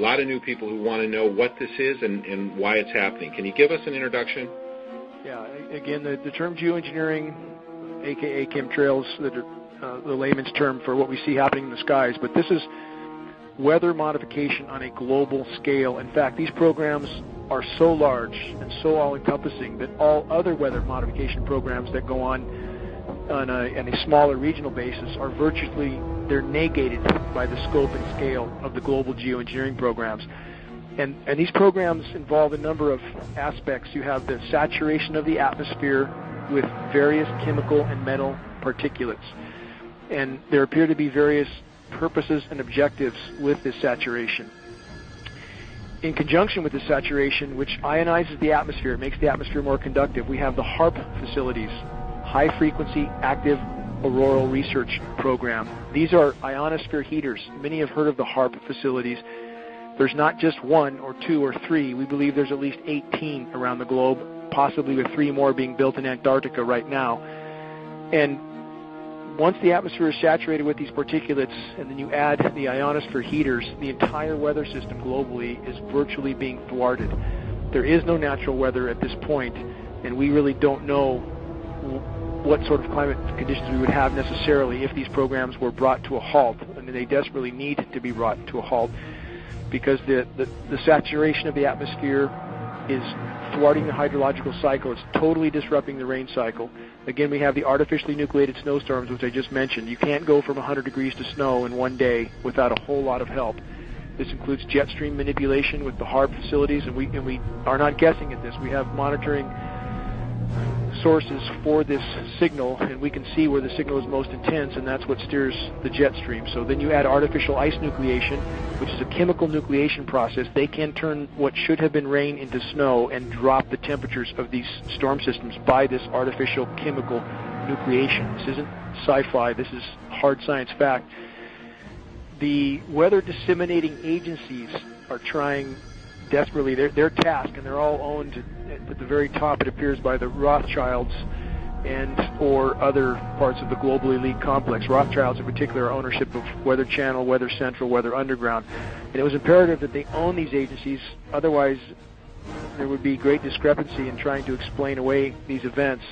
A lot of new people who want to know what this is and why it's happening. Can you give us an introduction? Yeah, again, the term geoengineering, a.k.a. chemtrails, the layman's term for what we see happening in the skies, but this is weather modification on a global scale. In fact, these programs are so large and so all-encompassing that all other weather modification programs that go on a smaller regional basis are they're negated by the scope and scale of the global geoengineering programs. And these programs involve a number of aspects. You have the saturation of the atmosphere with various chemical and metal particulates. And there appear to be various purposes and objectives with this saturation. In conjunction with the saturation, which ionizes the atmosphere, it makes the atmosphere more conductive, we have the HAARP facilities, High Frequency Active Auroral Research Program. These are ionosphere heaters. Many have heard of the HAARP facilities. There's not just one or two or three. We believe there's at least 18 around the globe, possibly with 3 more being built in Antarctica right now. And once the atmosphere is saturated with these particulates, and then you add the ionosphere heaters, the entire weather system globally is virtually being thwarted. There is no natural weather at this point, and we really don't know what sort of climate conditions we would have necessarily if these programs were brought to a halt. I mean, they desperately need to be brought to a halt because the saturation of the atmosphere is thwarting the hydrological cycle. It's totally disrupting the rain cycle. Again, we have the artificially nucleated snowstorms, which I just mentioned. You can't go from 100 degrees to snow in one day without a whole lot of help. This includes jet stream manipulation with the HAARP facilities, and we are not guessing at this. We have monitoring sources for this signal, and we can see where the signal is most intense, and that's what steers the jet stream. So then you add artificial ice nucleation, which is a chemical nucleation process. They can turn what should have been rain into snow and drop the temperatures of these storm systems by this artificial chemical nucleation. This isn't sci-fi. This is hard science fact. The weather disseminating agencies are trying desperately their task, and they're all owned at the very top, it appears, by the Rothschilds and or other parts of the global elite complex. Rothschilds in particular are ownership of Weather Channel, Weather Central, Weather Underground. And it was imperative that they own these agencies, otherwise there would be great discrepancy in trying to explain away these events.